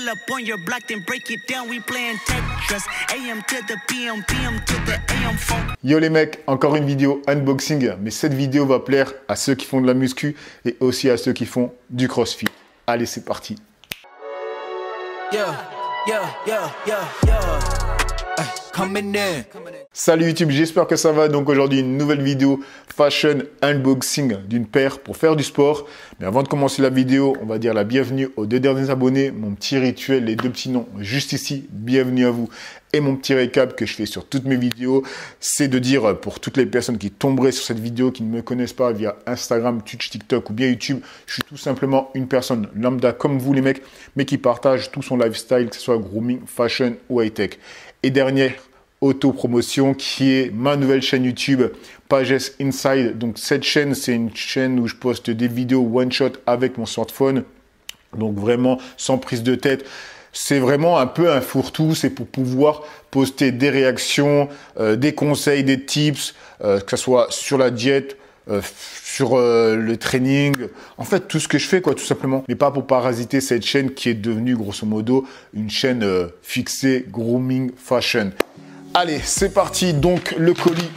pull up on your block, then break it down, we playing Tetris. AM to the PM, PM to the AM phone. Yo les mecs, encore une vidéo unboxing, mais cette vidéo va plaire à ceux qui font de la muscu et aussi à ceux qui font du crossfit. Allez, c'est parti. Salut YouTube, j'espère que ça va. Donc aujourd'hui une nouvelle vidéo fashion unboxing d'une paire pour faire du sport. Mais avant de commencer la vidéo, on va dire la bienvenue aux deux derniers abonnés. Mon petit rituel, les deux petits noms juste ici, bienvenue à vous. Et mon petit récap que je fais sur toutes mes vidéos, c'est de dire pour toutes les personnes qui tomberaient sur cette vidéo, qui ne me connaissent pas via Instagram, Twitch, TikTok ou bien YouTube, je suis tout simplement une personne lambda comme vous les mecs, mais qui partage tout son lifestyle, que ce soit grooming, fashion ou high-tech. Et dernière auto-promotion qui est ma nouvelle chaîne YouTube, Pages Inside. Donc cette chaîne, c'est une chaîne où je poste des vidéos one-shot avec mon smartphone. Donc vraiment sans prise de tête. C'est vraiment un peu un fourre-tout, c'est pour pouvoir poster des réactions, des conseils, des tips, que ce soit sur la diète, sur le training, en fait tout ce que je fais quoi tout simplement, mais pas pour parasiter cette chaîne qui est devenue grosso modo une chaîne fixée grooming fashion. Allez, c'est parti. Donc le colis,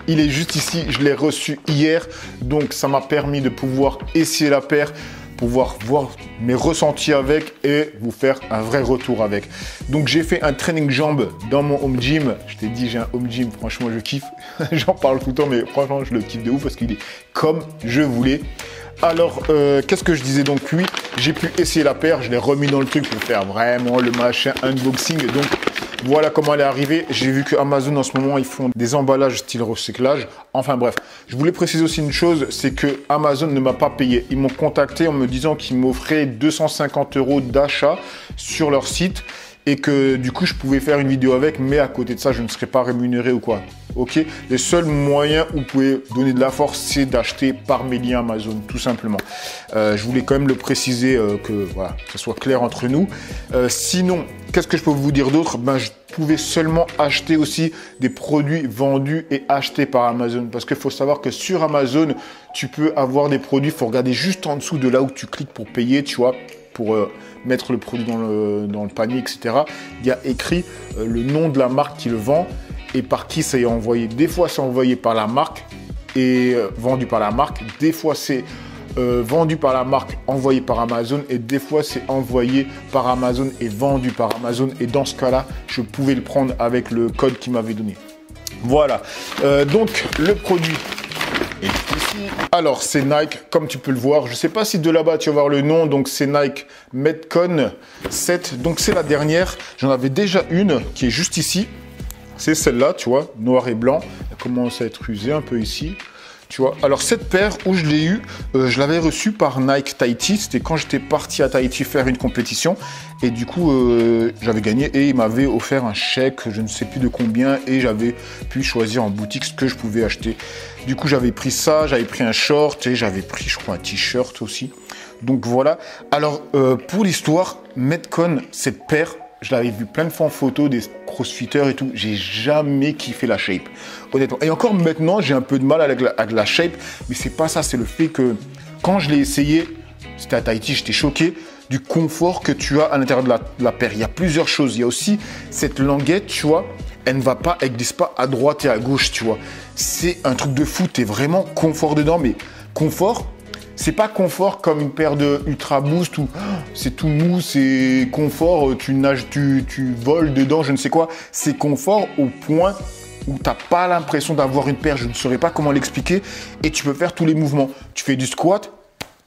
il est juste ici, je l'ai reçu hier, donc ça m'a permis de pouvoir essayer la paire, pouvoir voir mes ressentis avec et vous faire un vrai retour avec. Donc j'ai fait un training jambes dans mon home gym. Je t'ai dit j'ai un home gym, franchement je kiffe. J'en parle tout le temps mais franchement je le kiffe de ouf parce qu'il est comme je voulais. Alors qu'est-ce que je disais donc? Oui, j'ai pu essayer la paire, je l'ai remis dans le truc pour faire vraiment le machin unboxing. Donc voilà comment elle est arrivée. J'ai vu que Amazon en ce moment ils font des emballages style recyclage. Enfin bref, je voulais préciser aussi une chose, c'est que Amazon ne m'a pas payé. Ils m'ont contacté en me disant qu'ils m'offraient 250 € d'achat sur leur site et que du coup je pouvais faire une vidéo avec, mais à côté de ça je ne serais pas rémunéré ou quoi. Ok, les seuls moyens où vous pouvez donner de la force, c'est d'acheter par mes liens Amazon, tout simplement. Je voulais quand même le préciser, que voilà, que ça soit clair entre nous. Sinon, qu'est-ce que je peux vous dire d'autre? Ben, je pouvais seulement acheter aussi des produits vendus et achetés par Amazon. Parce qu'il faut savoir que sur Amazon, tu peux avoir des produits, il faut regarder juste en dessous de là où tu cliques pour payer, tu vois, pour mettre le produit dans le panier, etc. Il y a écrit le nom de la marque qui le vend et par qui c'est envoyé. Des fois, c'est envoyé par la marque et vendu par la marque. Des fois, c'est vendu par la marque, envoyé par Amazon. Et des fois, c'est envoyé par Amazon et vendu par Amazon. Et dans ce cas-là, je pouvais le prendre avec le code qu'il m'avait donné. Voilà. Donc, le produit est ici. Alors, c'est Nike, comme tu peux le voir. Je ne sais pas si de là-bas, tu vas voir le nom. Donc, c'est Nike Metcon 7. Donc, c'est la dernière. J'en avais déjà une qui est juste ici. C'est celle-là, tu vois, noir et blanc. Elle commence à être usée un peu ici, tu vois. Alors, cette paire, où je l'ai eue, je l'avais reçue par Nike Tahiti. C'était quand j'étais parti à Tahiti faire une compétition. Et du coup, j'avais gagné et il m'avait offert un chèque, je ne sais plus de combien. Et j'avais pu choisir en boutique ce que je pouvais acheter. Du coup, j'avais pris ça, j'avais pris un short et j'avais pris, je crois, un t-shirt aussi. Donc, voilà. Alors, pour l'histoire, Metcon, cette paire, je l'avais vu plein de fois en photo, des crossfitters et tout. J'ai jamais kiffé la shape, honnêtement. Et encore maintenant, j'ai un peu de mal avec la shape. Mais c'est pas ça, c'est le fait que quand je l'ai essayé, c'était à Tahiti, j'étais choqué du confort que tu as à l'intérieur de la paire. Il y a plusieurs choses. Il y a aussi cette languette, tu vois. Elle ne va pas, elle glisse pas à droite et à gauche, tu vois. C'est un truc de fou. Tu es vraiment confort dedans, mais confort. C'est pas confort comme une paire de Ultra Boost où c'est tout mou, c'est confort, tu nages, tu voles dedans, je ne sais quoi. C'est confort au point où tu n'as pas l'impression d'avoir une paire, je ne saurais pas comment l'expliquer. Et tu peux faire tous les mouvements. Tu fais du squat,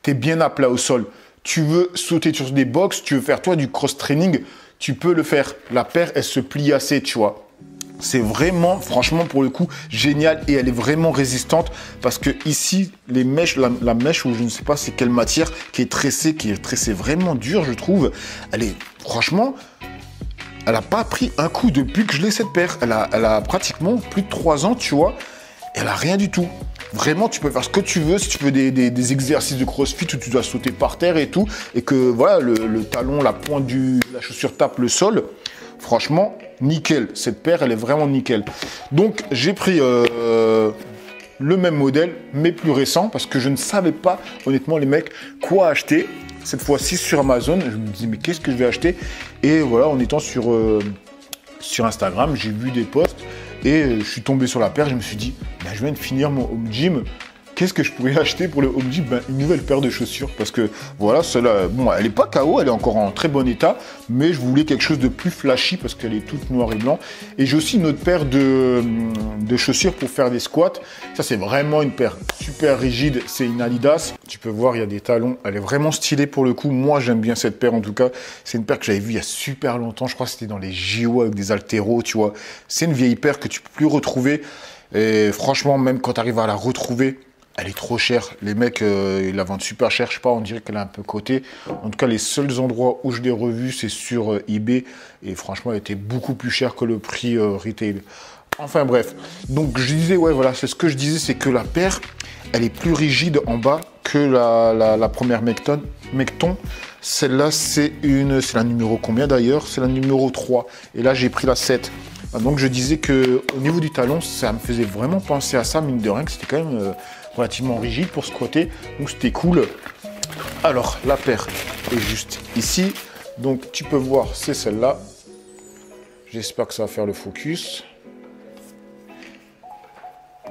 tu es bien à plat au sol. Tu veux sauter sur des box, tu veux faire toi du cross-training, tu peux le faire. La paire, elle se plie assez, tu vois. C'est vraiment, franchement, pour le coup, génial et elle est vraiment résistante parce que ici, les mèches, la mèche, ou je ne sais pas c'est quelle matière, qui est tressée vraiment dure, je trouve. Elle est, franchement, elle n'a pas pris un coup depuis que je l'ai cette paire. Elle a pratiquement plus de 3 ans, tu vois. Elle a rien du tout. Vraiment, tu peux faire ce que tu veux si tu veux des exercices de crossfit où tu dois sauter par terre et tout. Et que voilà, le talon, la pointe de la chaussure tape le sol. Franchement, nickel. Cette paire, elle est vraiment nickel. Donc, j'ai pris le même modèle, mais plus récent, parce que je ne savais pas, honnêtement, les mecs, quoi acheter. Cette fois-ci sur Amazon, je me dis, mais qu'est-ce que je vais acheter? Et voilà, en étant sur Instagram, j'ai vu des posts et je suis tombé sur la paire. Je me suis dit, ben, je viens de finir mon home gym. Qu'est-ce que je pourrais acheter pour le home gym? Ben, une nouvelle paire de chaussures. Parce que voilà, celle-là, bon, elle n'est pas KO, elle est encore en très bon état. Mais je voulais quelque chose de plus flashy parce qu'elle est toute noire et blanc. Et j'ai aussi une autre paire de chaussures pour faire des squats. Ça, c'est vraiment une paire super rigide. C'est une Adidas. Tu peux voir, il y a des talons. Elle est vraiment stylée pour le coup. Moi, j'aime bien cette paire en tout cas. C'est une paire que j'avais vue il y a super longtemps. Je crois que c'était dans les JO avec des haltéros, tu vois. C'est une vieille paire que tu peux plus retrouver. Et franchement, même quand tu arrives à la retrouver, elle est trop chère. Les mecs, ils la vendent super cher. Je sais pas, on dirait qu'elle est un peu cotée. En tout cas, les seuls endroits où je l'ai revue, c'est sur eBay. Et franchement, elle était beaucoup plus chère que le prix retail. Enfin bref. Donc je disais, ouais, voilà, c'est ce que je disais, c'est que la paire, elle est plus rigide en bas que la première Mecton. Celle-là, c'est la numéro combien d'ailleurs? C'est la numéro 3. Et là, j'ai pris la 7. Donc je disais que au niveau du talon, ça me faisait vraiment penser à ça, mine de rien, que c'était quand même relativement rigide pour squatter. Donc c'était cool. Alors, la paire est juste ici. Donc tu peux voir, c'est celle-là. J'espère que ça va faire le focus.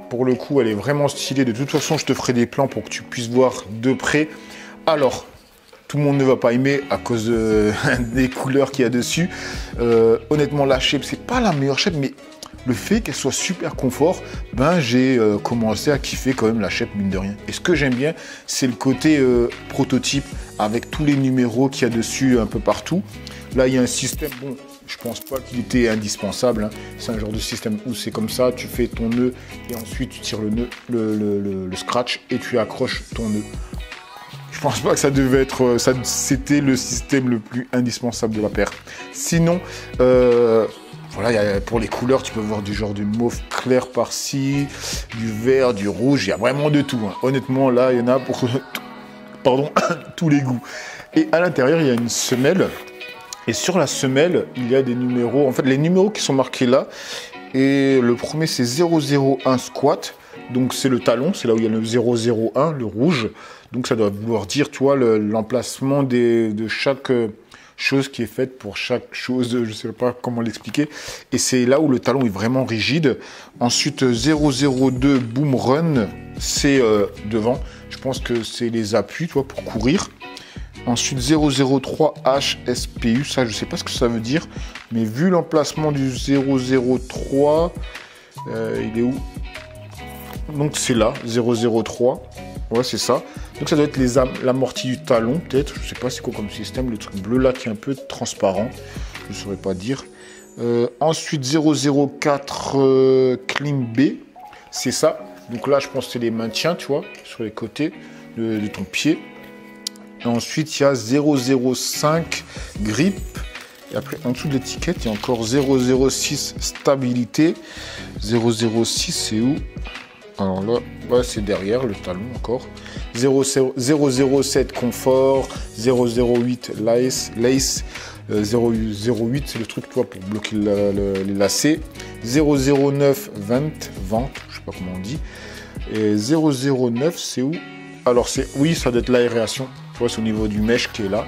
Pour le coup, elle est vraiment stylée. De toute façon, je te ferai des plans pour que tu puisses voir de près. Alors, tout le monde ne va pas aimer à cause des couleurs qu'il y a dessus. Honnêtement, la shape, c'est pas la meilleure shape, mais le fait qu'elle soit super confort, ben j'ai commencé à kiffer quand même la shape, mine de rien. Et ce que j'aime bien, c'est le côté prototype avec tous les numéros qu'il y a dessus un peu partout. Là, il y a un système, bon, je pense pas qu'il était indispensable. Hein. C'est un genre de système où c'est comme ça, tu fais ton nœud et ensuite tu tires le nœud, le scratch et tu accroches ton nœud. Je pense pas que ça devait être, c'était le système le plus indispensable de la paire. Sinon, voilà, pour les couleurs, tu peux voir du genre du mauve clair par-ci, du vert, du rouge, il y a vraiment de tout. Hein. Honnêtement, là, il y en a pour tous les goûts. Et à l'intérieur, il y a une semelle. Et sur la semelle, il y a des numéros. En fait, les numéros qui sont marqués là. Et le premier, c'est 001 squat. Donc, c'est le talon. C'est là où il y a le 001, le rouge. Donc, ça doit vouloir dire, tu vois, l'emplacement de chaque chose qui est faite pour chaque chose. Je ne sais pas comment l'expliquer. Et c'est là où le talon est vraiment rigide. Ensuite, 002 boom run. C'est devant. Je pense que c'est les appuis, tu vois, pour courir. Ensuite, 003 HSPU, ça je ne sais pas ce que ça veut dire, mais vu l'emplacement du 003, il est où? Donc c'est là, 003, ouais c'est ça. Donc ça doit être l'amorti du talon peut-être, je ne sais pas c'est quoi comme système, le truc bleu là qui est un peu transparent, je ne saurais pas dire. Ensuite 004 Clean B, c'est ça. Donc là je pense que c'est les maintiens, tu vois, sur les côtés de ton pied. Et ensuite, il y a 005 grip. Et après, en dessous de l'étiquette, il y a encore 006 stabilité. 006, c'est où? Alors là, ouais, c'est derrière le talon encore. 007 confort. 008 lace. 008, c'est le truc, toi, pour bloquer les lacets. 009 vente. Je sais pas comment on dit. Et 009, c'est où? Alors, oui, ça doit être l'aération. Tu vois, c'est au niveau du mesh qui est là.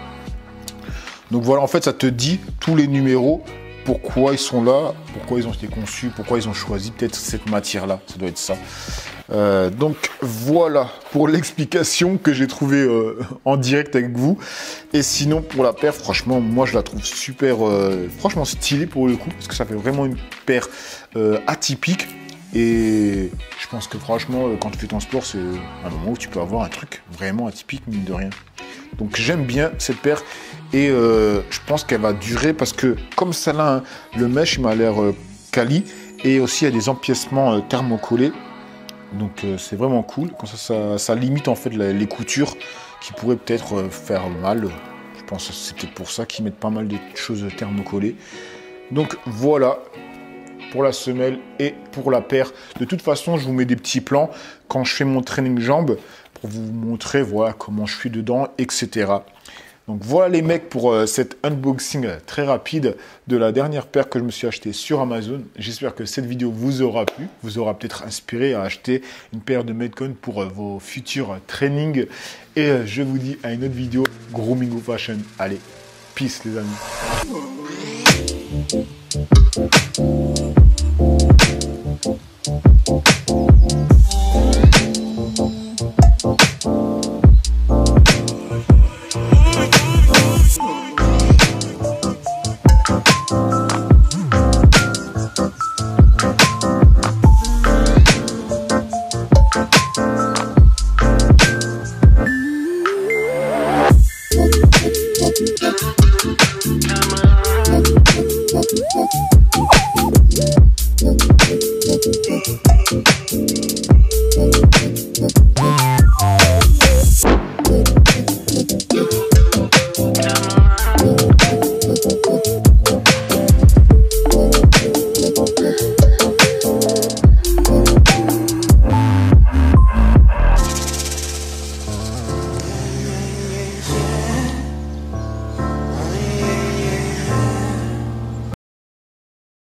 Donc voilà, en fait, ça te dit tous les numéros, pourquoi ils sont là, pourquoi ils ont été conçus, pourquoi ils ont choisi peut-être cette matière-là. Ça doit être ça. Donc voilà pour l'explication que j'ai trouvée en direct avec vous. Et sinon, pour la paire, franchement, moi, je la trouve super, franchement stylée pour le coup, parce que ça fait vraiment une paire atypique. Et je pense que franchement, quand tu fais ton sport, c'est un moment où tu peux avoir un truc vraiment atypique, mine de rien. Donc j'aime bien cette paire et je pense qu'elle va durer parce que comme celle-là, hein, le mesh il m'a l'air quali et aussi il y a des empiècements thermocollés. Donc c'est vraiment cool. Comme ça limite en fait les coutures qui pourraient peut-être faire mal. Je pense que c'est peut-être pour ça qu'ils mettent pas mal de choses thermocollées. Donc voilà. Pour la semelle et pour la paire. De toute façon, je vous mets des petits plans quand je fais mon training jambes pour vous montrer voilà, comment je suis dedans, etc. Donc voilà les mecs pour cet unboxing très rapide de la dernière paire que je me suis achetée sur Amazon. J'espère que cette vidéo vous aura plu, vous aura peut-être inspiré à acheter une paire de Metcon pour vos futurs trainings. Et je vous dis à une autre vidéo, Grooming ou Fashion. Allez, peace les amis. Thank you.